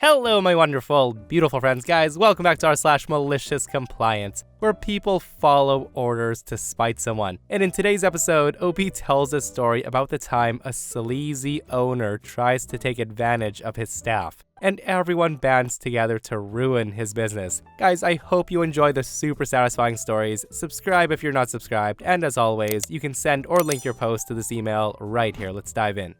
Hello, my wonderful, beautiful friends, guys. Welcome back to r/MaliciousCompliance, where people follow orders to spite someone. And in today's episode, OP tells a story about the time a sleazy owner tries to take advantage of his staff, and everyone bands together to ruin his business. Guys, I hope you enjoy the super satisfying stories. Subscribe if you're not subscribed, and as always, you can send or link your post to this email right here. Let's dive in.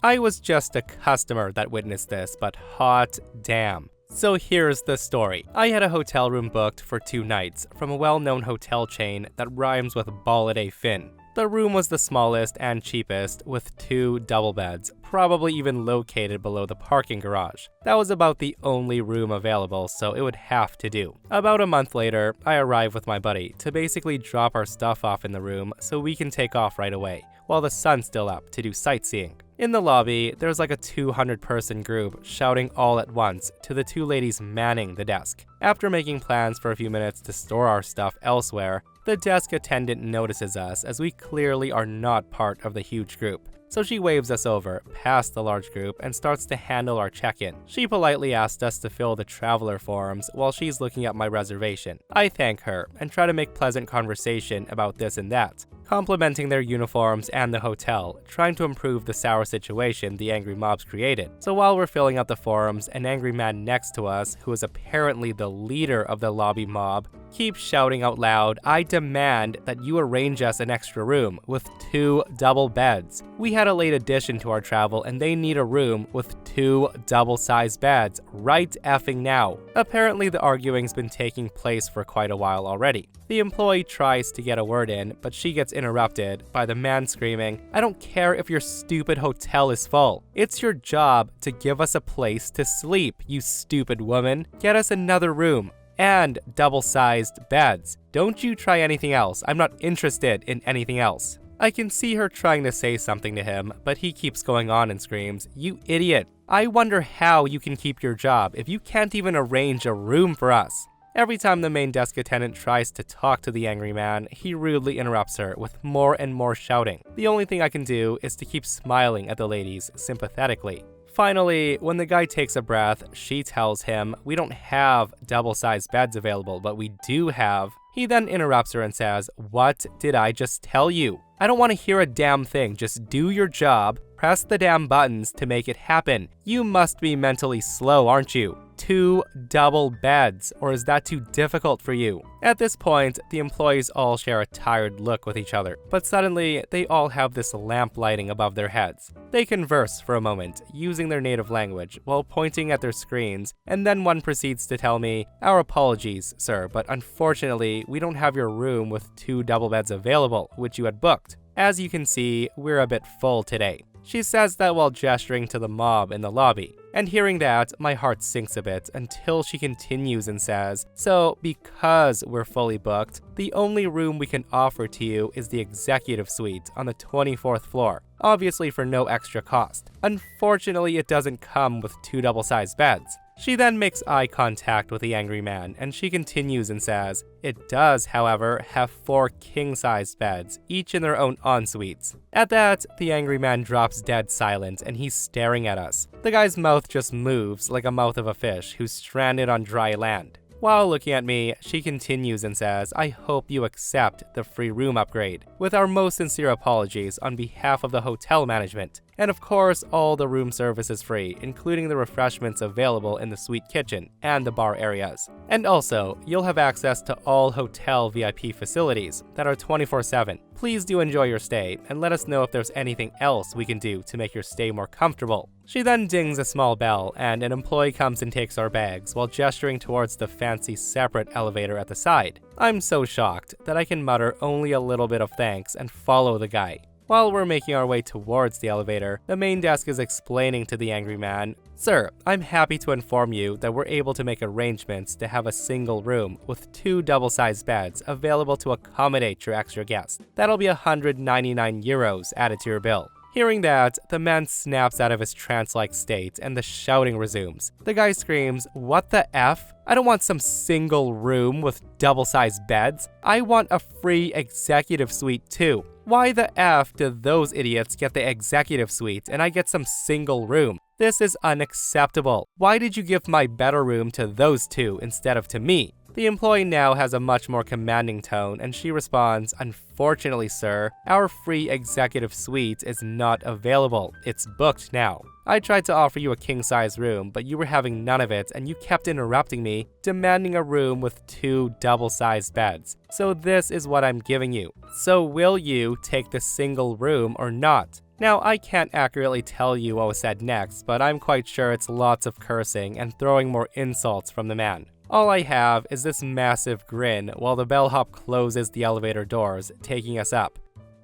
I was just a customer that witnessed this, but hot damn. So here's the story. I had a hotel room booked for 2 nights from a well-known hotel chain that rhymes with Ballad Finn. The room was the smallest and cheapest, with 2 double beds, probably even located below the parking garage. That was about the only room available, so it would have to do. About a month later, I arrived with my buddy to basically drop our stuff off in the room so we can take off right away, while the sun's still up, to do sightseeing. In the lobby, there's like a 200-person group shouting all at once to the 2 ladies manning the desk. After making plans for a few minutes to store our stuff elsewhere, the desk attendant notices us as we clearly are not part of the huge group. So she waves us over, past the large group, and starts to handle our check-in. She politely asked us to fill the traveler forms while she's looking at my reservation. I thank her and try to make pleasant conversation about this and that, complimenting their uniforms and the hotel, trying to improve the sour situation the angry mobs created. So while we're filling out the forms, an angry man next to us, who is apparently the leader of the lobby mob, keeps shouting out loud, "I demand that you arrange us an extra room with 2 double beds. We had a late addition to our travel and they need a room with 2 double-sized beds right effing now." Apparently the arguing's been taking place for quite a while already. The employee tries to get a word in, but she gets interrupted by the man screaming, "I don't care if your stupid hotel is full. It's your job to give us a place to sleep, you stupid woman. Get us another room. And double-sized beds. Don't you try anything else. I'm not interested in anything else." I can see her trying to say something to him, but he keeps going on and screams, "You idiot. I wonder how you can keep your job if you can't even arrange a room for us." Every time the main desk attendant tries to talk to the angry man, he rudely interrupts her with more and more shouting. The only thing I can do is to keep smiling at the ladies sympathetically. Finally, when the guy takes a breath, she tells him, "We don't have double-sized beds available, but we do have..." He then interrupts her and says, "What did I just tell you? I don't want to hear a damn thing. Just do your job. Press the damn buttons to make it happen. You must be mentally slow, aren't you? 2 double beds, or is that too difficult for you?" At this point, the employees all share a tired look with each other, but suddenly they all have this lamp lighting above their heads. They converse for a moment, using their native language, while pointing at their screens, and then one proceeds to tell me, "Our apologies, sir, but unfortunately, we don't have your room with 2 double beds available, which you had booked. As you can see, we're a bit full today." She says that while gesturing to the mob in the lobby. And hearing that, my heart sinks a bit until she continues and says, "So, because we're fully booked, the only room we can offer to you is the executive suite on the 24th floor, obviously for no extra cost. Unfortunately, it doesn't come with 2 double-sized beds." She then makes eye contact with the angry man, and she continues and says, "It does, however, have 4 king-sized beds, each in their own en-suites." At that, the angry man drops dead silent, and he's staring at us. The guy's mouth just moves like a mouth of a fish who's stranded on dry land. While looking at me, she continues and says, "I hope you accept the free room upgrade. With our most sincere apologies on behalf of the hotel management. And of course, all the room service is free, including the refreshments available in the suite kitchen and the bar areas. And also, you'll have access to all hotel VIP facilities that are 24/7. Please do enjoy your stay, and let us know if there's anything else we can do to make your stay more comfortable." She then dings a small bell, and an employee comes and takes our bags while gesturing towards the fancy separate elevator at the side. I'm so shocked that I can mutter only a little bit of thanks and follow the guy. While we're making our way towards the elevator, the main desk is explaining to the angry man, "Sir, I'm happy to inform you that we're able to make arrangements to have a single room with 2 double-sized beds available to accommodate your extra guest. That'll be 199 euros added to your bill. Hearing that, the man snaps out of his trance-like state and the shouting resumes. The guy screams, "What the F? I don't want some single room with double-sized beds. I want a free executive suite too. Why the F did those idiots get the executive suite and I get some single room? This is unacceptable. Why did you give my better room to those two instead of to me?" The employee now has a much more commanding tone, and she responds, "Unfortunately, sir, our free executive suite is not available. It's booked now. I tried to offer you a king-size room, but you were having none of it, and you kept interrupting me, demanding a room with 2 double-sized beds. So this is what I'm giving you. So will you take the single room or not?" Now, I can't accurately tell you what was said next, but I'm quite sure it's lots of cursing and throwing more insults from the man. All I have is this massive grin while the bellhop closes the elevator doors, taking us up.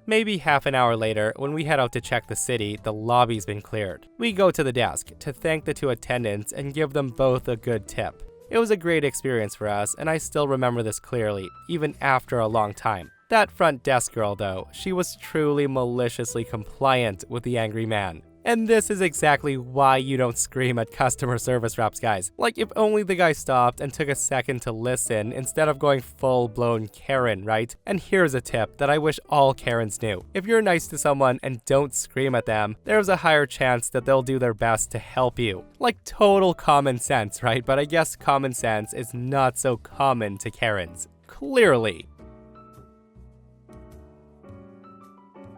Maybe half an hour later, when we head out to check the city, the lobby's been cleared. We go to the desk to thank the 2 attendants and give them both a good tip. It was a great experience for us, and I still remember this clearly, even after a long time. That front desk girl, though, she was truly maliciously compliant with the angry man. And this is exactly why you don't scream at customer service reps, guys. Like, if only the guy stopped and took a second to listen instead of going full-blown Karen, right? And here's a tip that I wish all Karens knew. If you're nice to someone and don't scream at them, there's a higher chance that they'll do their best to help you. Like, total common sense, right? But I guess common sense is not so common to Karens. Clearly.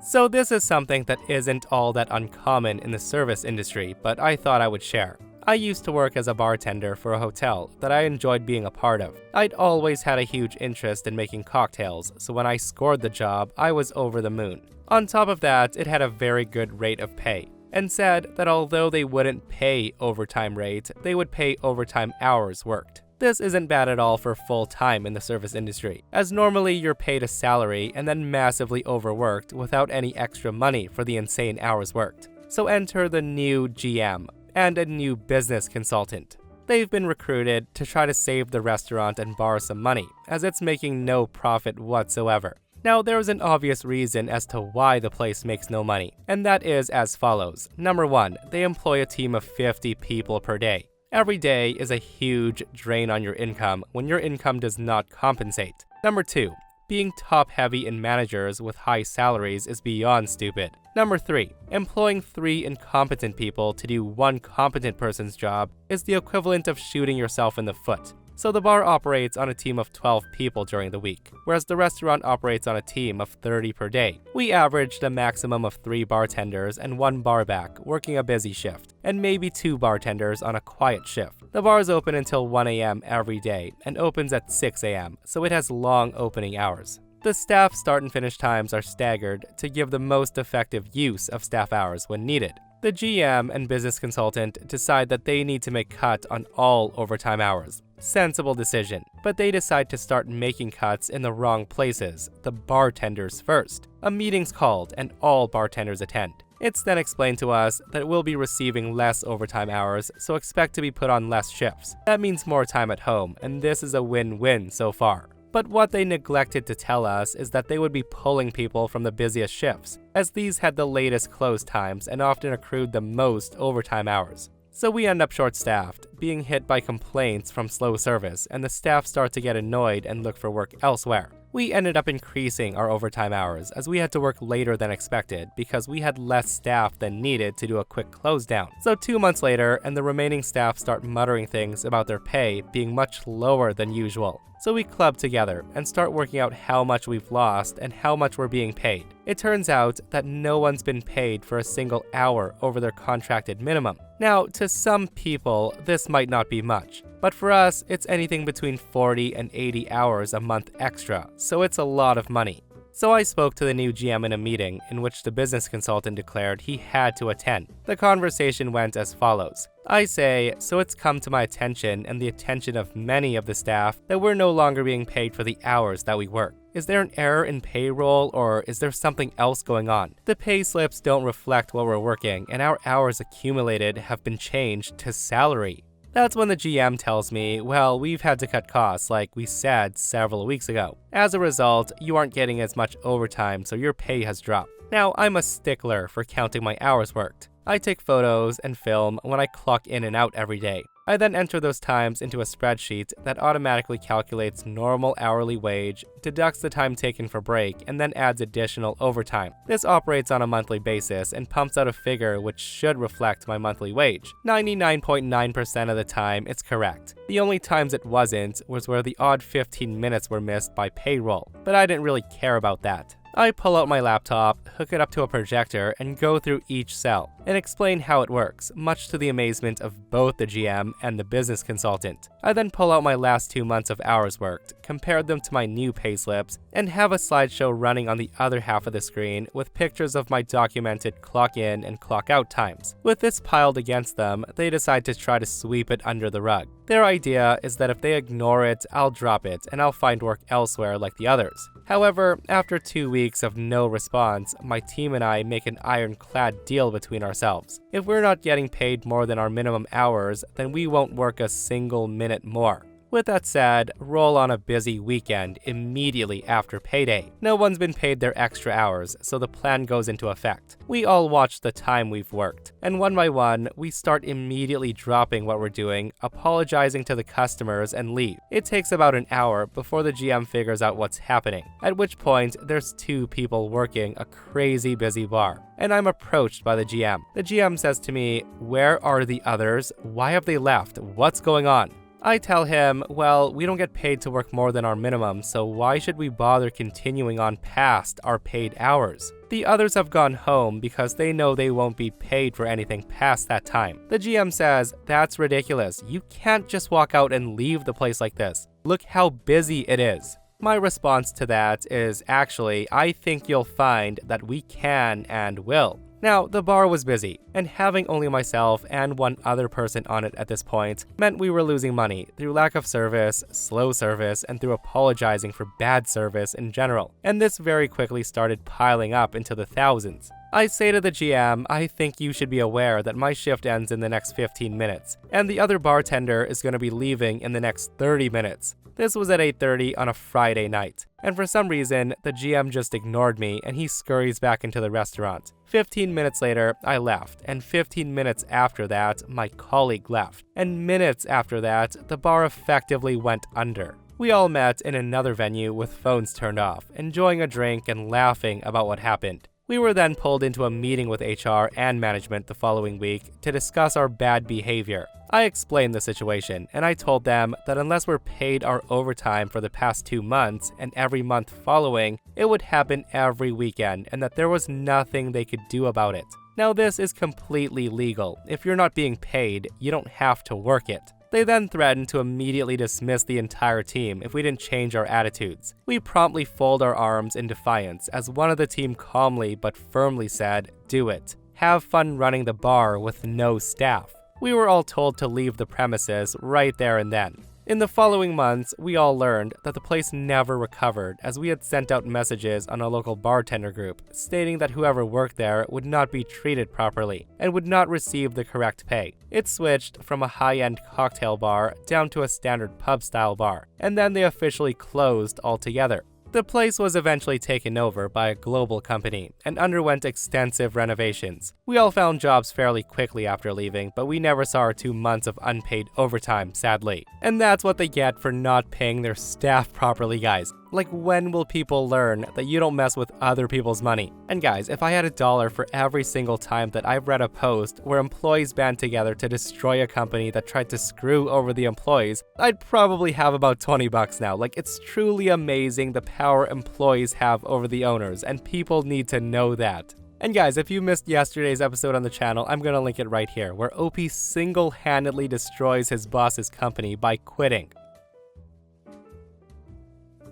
So this is something that isn't all that uncommon in the service industry, but I thought I would share. I used to work as a bartender for a hotel that I enjoyed being a part of. I'd always had a huge interest in making cocktails, so when I scored the job, I was over the moon. On top of that, it had a very good rate of pay, and said that although they wouldn't pay overtime rate, they would pay overtime hours worked. This isn't bad at all for full-time in the service industry, as normally you're paid a salary and then massively overworked without any extra money for the insane hours worked. So enter the new GM and a new business consultant. They've been recruited to try to save the restaurant and bar some money, as it's making no profit whatsoever. Now, there is an obvious reason as to why the place makes no money, and that is as follows. Number 1, they employ a team of 50 people per day. Every day is a huge drain on your income when your income does not compensate. Number 2, being top-heavy in managers with high salaries is beyond stupid. Number 3, employing 3 incompetent people to do 1 competent person's job is the equivalent of shooting yourself in the foot. So the bar operates on a team of 12 people during the week, whereas the restaurant operates on a team of 30 per day. We averaged a maximum of 3 bartenders and 1 barback working a busy shift, and maybe 2 bartenders on a quiet shift. The bar is open until 1 a.m. every day and opens at 6 a.m., so it has long opening hours. The staff start and finish times are staggered to give the most effective use of staff hours when needed. The GM and business consultant decide that they need to make cut on all overtime hours. Sensible decision, but they decide to start making cuts in the wrong places, the bartenders first. A meeting's called and all bartenders attend. It's then explained to us that we'll be receiving less overtime hours, so expect to be put on less shifts. That means more time at home, and this is a win-win so far. But what they neglected to tell us is that they would be pulling people from the busiest shifts, as these had the latest close times and often accrued the most overtime hours. So we end up short-staffed, being hit by complaints from slow service, and the staff start to get annoyed and look for work elsewhere. We ended up increasing our overtime hours as we had to work later than expected because we had less staff than needed to do a quick close down. So 2 months later, and the remaining staff start muttering things about their pay being much lower than usual. So we club together and start working out how much we've lost and how much we're being paid. It turns out that no one's been paid for a single hour over their contracted minimum. Now, to some people, this might not be much, but for us, it's anything between 40 and 80 hours a month extra, so it's a lot of money. So I spoke to the new GM in a meeting in which the business consultant declared he had to attend. The conversation went as follows. I say, so it's come to my attention and the attention of many of the staff that we're no longer being paid for the hours that we work. Is there an error in payroll or is there something else going on? The pay slips don't reflect what we're working and our hours accumulated have been changed to salary. That's when the GM tells me, well, we've had to cut costs like we said several weeks ago. As a result, you aren't getting as much overtime, so your pay has dropped. Now, I'm a stickler for counting my hours worked. I take photos and film when I clock in and out every day. I then enter those times into a spreadsheet that automatically calculates normal hourly wage, deducts the time taken for break, and then adds additional overtime. This operates on a monthly basis and pumps out a figure which should reflect my monthly wage. 99.9% of the time, it's correct. The only times it wasn't was where the odd 15 minutes were missed by payroll, but I didn't really care about that. I pull out my laptop, hook it up to a projector, and go through each cell and explain how it works, much to the amazement of both the GM and the business consultant. I then pull out my last 2 months of hours worked, compare them to my new payslips, and have a slideshow running on the other half of the screen with pictures of my documented clock in and clock out times. With this piled against them, they decide to try to sweep it under the rug. Their idea is that if they ignore it, I'll drop it and I'll find work elsewhere like the others. However, after 2 weeks of no response, my team and I make an ironclad deal between ourselves. If we're not getting paid more than our minimum hours, then we won't work a single minute more. With that said, roll on a busy weekend immediately after payday. No one's been paid their extra hours, so the plan goes into effect. We all watch the time we've worked, and one by one, we start immediately dropping what we're doing, apologizing to the customers, and leave. It takes about an hour before the GM figures out what's happening, at which point there's 2 people working a crazy busy bar. And I'm approached by the GM. The GM says to me, "Where are the others? Why have they left? What's going on?" I tell him, well, we don't get paid to work more than our minimum, so why should we bother continuing on past our paid hours? The others have gone home because they know they won't be paid for anything past that time. The GM says, that's ridiculous. You can't just walk out and leave the place like this. Look how busy it is. My response to that is, actually, I think you'll find that we can and will. Now, the bar was busy, and having only myself and one other person on it at this point meant we were losing money through lack of service, slow service, and through apologizing for bad service in general. And this very quickly started piling up into the thousands. I say to the GM, I think you should be aware that my shift ends in the next 15 minutes, and the other bartender is going to be leaving in the next 30 minutes. This was at 8:30 on a Friday night, and for some reason, the GM just ignored me and he scurries back into the restaurant. 15 minutes later, I left, and 15 minutes after that, my colleague left, and minutes after that, the bar effectively went under. We all met in another venue with phones turned off, enjoying a drink and laughing about what happened. We were then pulled into a meeting with HR and management the following week to discuss our bad behavior. I explained the situation, and I told them that unless we're paid our overtime for the past 2 months and every month following, it would happen every weekend and that there was nothing they could do about it. Now, this is completely legal. If you're not being paid, you don't have to work it. They then threatened to immediately dismiss the entire team if we didn't change our attitudes. We promptly fold our arms in defiance as one of the team calmly but firmly said, "Do it. Have fun running the bar with no staff." We were all told to leave the premises right there and then. In the following months, we all learned that the place never recovered as we had sent out messages on a local bartender group stating that whoever worked there would not be treated properly and would not receive the correct pay. It switched from a high-end cocktail bar down to a standard pub-style bar, and then they officially closed altogether. The place was eventually taken over by a global company and underwent extensive renovations. We all found jobs fairly quickly after leaving, but we never saw our 2 months of unpaid overtime, sadly. And that's what they get for not paying their staff properly, guys. Like, when will people learn that you don't mess with other people's money? And guys, if I had $1 for every single time that I've read a post where employees band together to destroy a company that tried to screw over the employees, I'd probably have about $20 now. Like, it's truly amazing the power employees have over the owners, and people need to know that. And guys, if you missed yesterday's episode on the channel, I'm gonna link it right here, where OP single-handedly destroys his boss's company by quitting.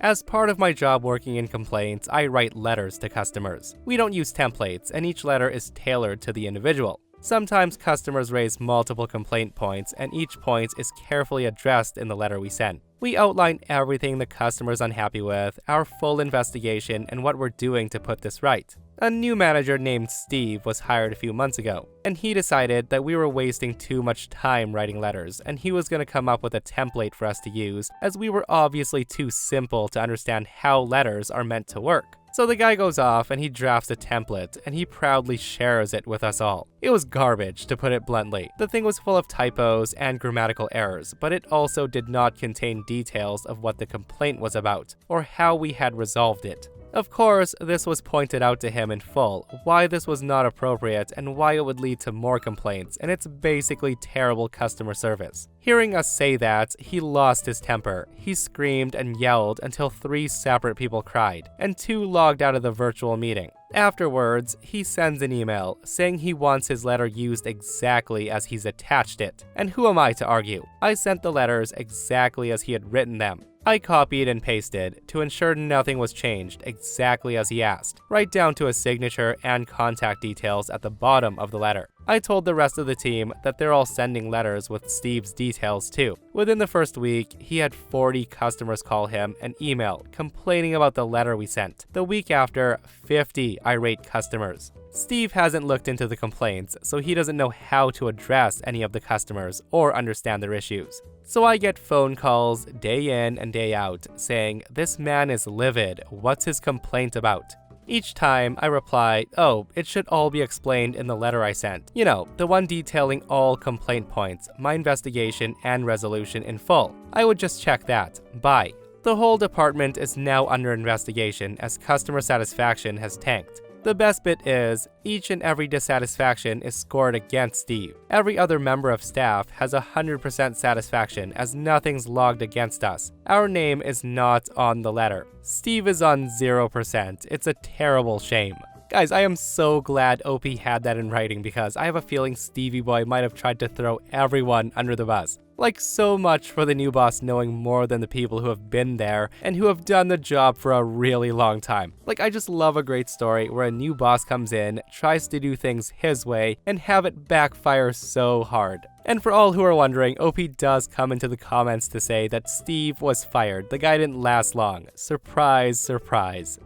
As part of my job working in complaints, I write letters to customers. We don't use templates, and each letter is tailored to the individual. Sometimes customers raise multiple complaint points, and each point is carefully addressed in the letter we send. We outline everything the customer's unhappy with, our full investigation, and what we're doing to put this right. A new manager named Steve was hired a few months ago, and he decided that we were wasting too much time writing letters, and he was going to come up with a template for us to use, as we were obviously too simple to understand how letters are meant to work. So the guy goes off and he drafts a template, and he proudly shares it with us all. It was garbage, to put it bluntly. The thing was full of typos and grammatical errors, but it also did not contain details of what the complaint was about, or how we had resolved it. Of course, this was pointed out to him in full, why this was not appropriate and why it would lead to more complaints, and it's basically terrible customer service. Hearing us say that, he lost his temper. He screamed and yelled until 3 separate people cried, and 2 logged out of the virtual meeting. Afterwards, he sends an email saying he wants his letter used exactly as he's attached it. And who am I to argue? I sent the letters exactly as he had written them. I copied and pasted to ensure nothing was changed exactly as he asked, right down to a signature and contact details at the bottom of the letter. I told the rest of the team that they're all sending letters with Steve's details too. Within the first week, he had 40 customers call him and email complaining about the letter we sent. The week after, 50 irate customers. Steve hasn't looked into the complaints, so he doesn't know how to address any of the customers or understand their issues. So I get phone calls day in and day out saying, "This man is livid, what's his complaint about?" Each time I reply, "Oh, it should all be explained in the letter I sent. You know, the one detailing all complaint points, my investigation and resolution in full. I would just check that. Bye." The whole department is now under investigation as customer satisfaction has tanked. The best bit is, each and every dissatisfaction is scored against Steve. Every other member of staff has 100% satisfaction as nothing's logged against us. Our name is not on the letter. Steve is on 0%. It's a terrible shame. Guys, I am so glad OP had that in writing because I have a feeling Stevie Boy might have tried to throw everyone under the bus. Like, so much for the new boss knowing more than the people who have been there and who have done the job for a really long time. Like, I just love a great story where a new boss comes in, tries to do things his way, and have it backfire so hard. And for all who are wondering, OP does come into the comments to say that Steve was fired. The guy didn't last long. Surprise, surprise.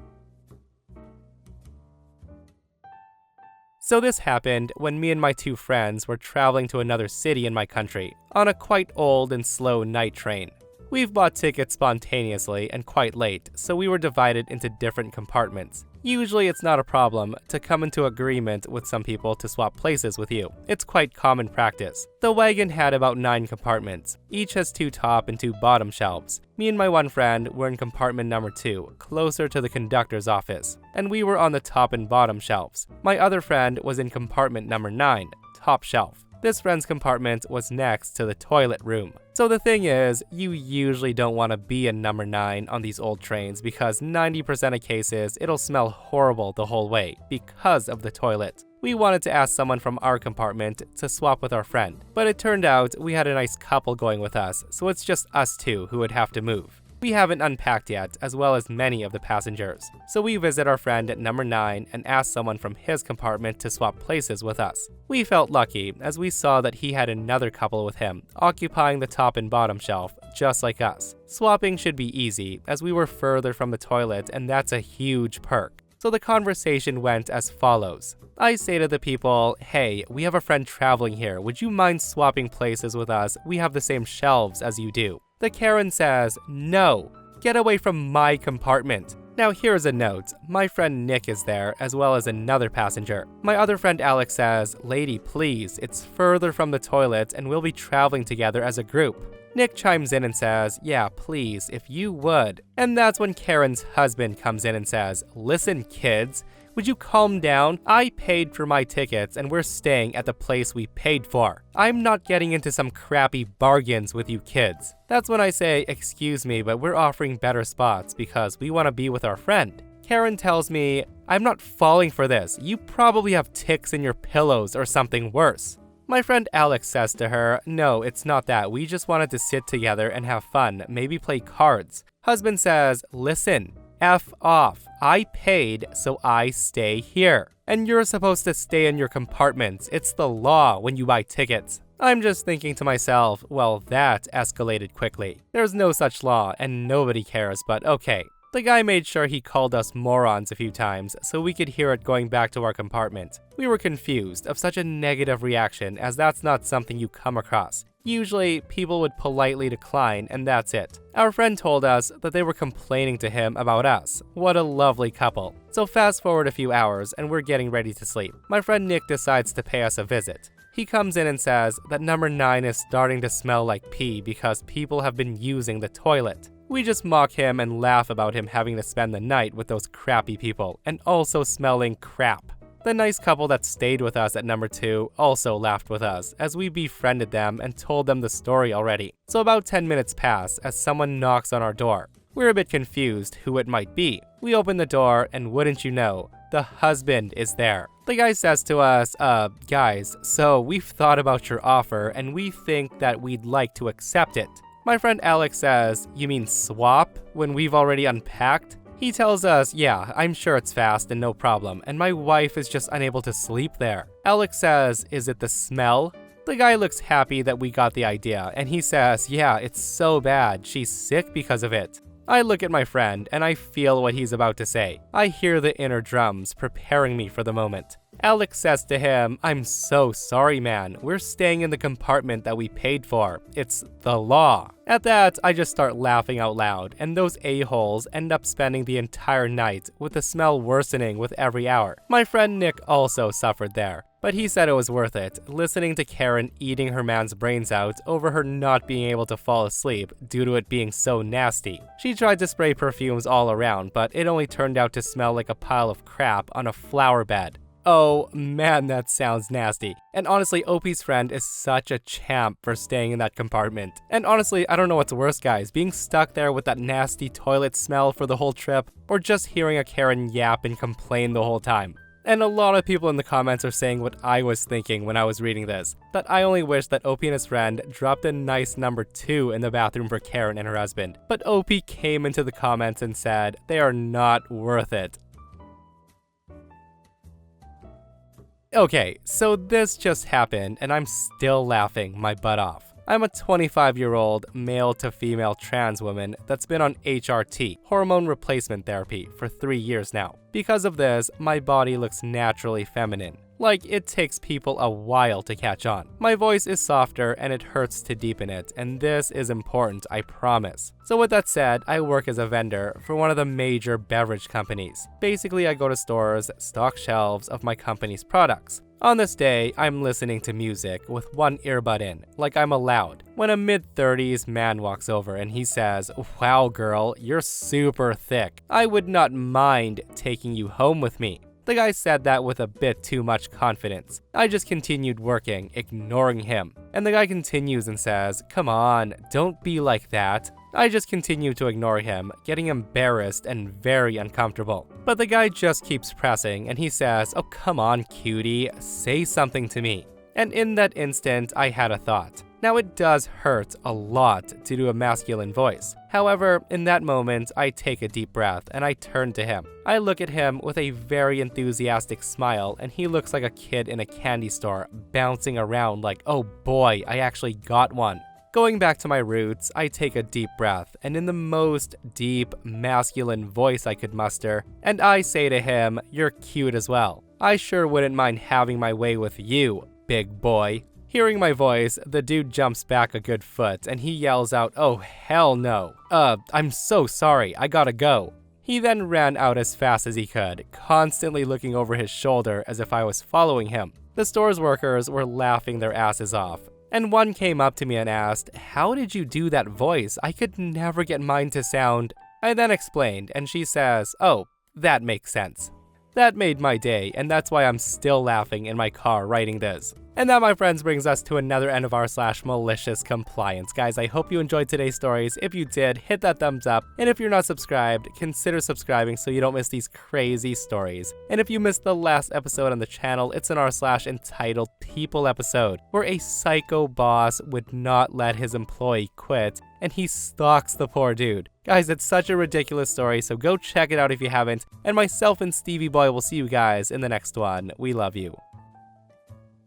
So this happened when me and my 2 friends were traveling to another city in my country, on a quite old and slow night train. We've bought tickets spontaneously and quite late, so we were divided into different compartments. Usually it's not a problem to come into agreement with some people to swap places with you. It's quite common practice. The wagon had about 9 compartments. Each has 2 top and 2 bottom shelves. Me and my one friend were in compartment number 2, closer to the conductor's office, and we were on the top and bottom shelves. My other friend was in compartment number 9, top shelf. This friend's compartment was next to the toilet room. So the thing is, you usually don't want to be in number 9 on these old trains because 90% of cases, it'll smell horrible the whole way because of the toilet. We wanted to ask someone from our compartment to swap with our friend, but it turned out we had a nice couple going with us, so it's just us 2 who would have to move. We haven't unpacked yet, as well as many of the passengers. So we visit our friend at number 9 and ask someone from his compartment to swap places with us. We felt lucky, as we saw that he had another couple with him, occupying the top and bottom shelf, just like us. Swapping should be easy, as we were further from the toilet, and that's a huge perk. So the conversation went as follows. I say to the people, "Hey, we have a friend traveling here. Would you mind swapping places with us? We have the same shelves as you do." The Karen says, "No, get away from my compartment." Now here's a note, my friend Nick is there, as well as another passenger. My other friend Alex says, "Lady, please, it's further from the toilet and we'll be traveling together as a group." Nick chimes in and says, "Yeah, please, if you would." And that's when Karen's husband comes in and says, "Listen, kids, would you calm down? I paid for my tickets and we're staying at the place we paid for. I'm not getting into some crappy bargains with you kids." That's when I say, "Excuse me, but we're offering better spots because we want to be with our friend." Karen tells me, "I'm not falling for this. You probably have ticks in your pillows or something worse." My friend Alex says to her, "No, it's not that. We just wanted to sit together and have fun, maybe play cards." Husband says, "Listen, F off. I paid, so I stay here. And you're supposed to stay in your compartments. It's the law when you buy tickets." I'm just thinking to myself, well, that escalated quickly. There's no such law and nobody cares, but okay. The guy made sure he called us morons a few times so we could hear it going back to our compartment. We were confused of such a negative reaction, as that's not something you come across. Usually, people would politely decline and that's it. Our friend told us that they were complaining to him about us. What a lovely couple. So fast forward a few hours and we're getting ready to sleep. My friend Nick decides to pay us a visit. He comes in and says that number 9 is starting to smell like pee because people have been using the toilet. We just mock him and laugh about him having to spend the night with those crappy people and also smelling crap. The nice couple that stayed with us at number 2 also laughed with us as we befriended them and told them the story already. So about 10 minutes pass as someone knocks on our door. We're a bit confused who it might be. We open the door and wouldn't you know, the husband is there. The guy says to us, guys, so we've thought about your offer and we think that we'd like to accept it. My friend Alex says, you mean swap, when we've already unpacked? He tells us, yeah, I'm sure it's fast and no problem, and my wife is just unable to sleep there. Alex says, is it the smell? The guy looks happy that we got the idea, and he says, yeah, it's so bad, she's sick because of it. I look at my friend, and I feel what he's about to say. I hear the inner drums preparing me for the moment. Alex says to him, I'm so sorry, man. We're staying in the compartment that we paid for. It's the law. At that, I just start laughing out loud, and those a-holes end up spending the entire night, with the smell worsening with every hour. My friend Nick also suffered there, but he said it was worth it, listening to Karen eating her man's brains out over her not being able to fall asleep due to it being so nasty. She tried to spray perfumes all around, but it only turned out to smell like a pile of crap on a flower bed. Oh man, that sounds nasty. And honestly, OP's friend is such a champ for staying in that compartment. And honestly, I don't know what's worse, guys, being stuck there with that nasty toilet smell for the whole trip, or just hearing a Karen yap and complain the whole time. And a lot of people in the comments are saying what I was thinking when I was reading this, that I only wish that OP and his friend dropped a nice number 2 in the bathroom for Karen and her husband. But OP came into the comments and said they are not worth it. Okay, so this just happened and I'm still laughing my butt off. I'm a 25-year-old male to female trans woman that's been on HRT, hormone replacement therapy, for 3 years now. Because of this, my body looks naturally feminine. Like, it takes people a while to catch on. My voice is softer and it hurts to deepen it, and this is important, I promise. So with that said, I work as a vendor for one of the major beverage companies. Basically, I go to stores, stock shelves of my company's products. On this day, I'm listening to music with one earbud in, like I'm allowed, when a mid-30s man walks over and he says, "Wow girl, you're super thick. I would not mind taking you home with me." The guy said that with a bit too much confidence. I just continued working, ignoring him. And the guy continues and says, "Come on, don't be like that." I just continue to ignore him, getting embarrassed and very uncomfortable. But the guy just keeps pressing and he says, "Oh, come on, cutie, say something to me." And in that instant, I had a thought. Now, it does hurt a lot to do a masculine voice. However, in that moment, I take a deep breath and I turn to him. I look at him with a very enthusiastic smile and he looks like a kid in a candy store, bouncing around like, oh boy, I actually got one. Going back to my roots, I take a deep breath and in the most deep, masculine voice I could muster, and I say to him, "You're cute as well. I sure wouldn't mind having my way with you, big boy." Hearing my voice, the dude jumps back a good foot and he yells out, "Oh hell no. I'm so sorry, I gotta go." He then ran out as fast as he could, constantly looking over his shoulder as if I was following him. The store's workers were laughing their asses off, and one came up to me and asked, "How did you do that voice? I could never get mine to sound." I then explained, and she says, "Oh, that makes sense." That made my day, and that's why I'm still laughing in my car writing this. And that, my friends, brings us to another end of r/MaliciousCompliance. Guys, I hope you enjoyed today's stories. If you did, hit that thumbs up. And if you're not subscribed, consider subscribing so you don't miss these crazy stories. And if you missed the last episode on the channel, it's an r/entitled People episode, where a psycho boss would not let his employee quit, and he stalks the poor dude. Guys, it's such a ridiculous story, so go check it out if you haven't. And myself and Stevie Boy will see you guys in the next one. We love you.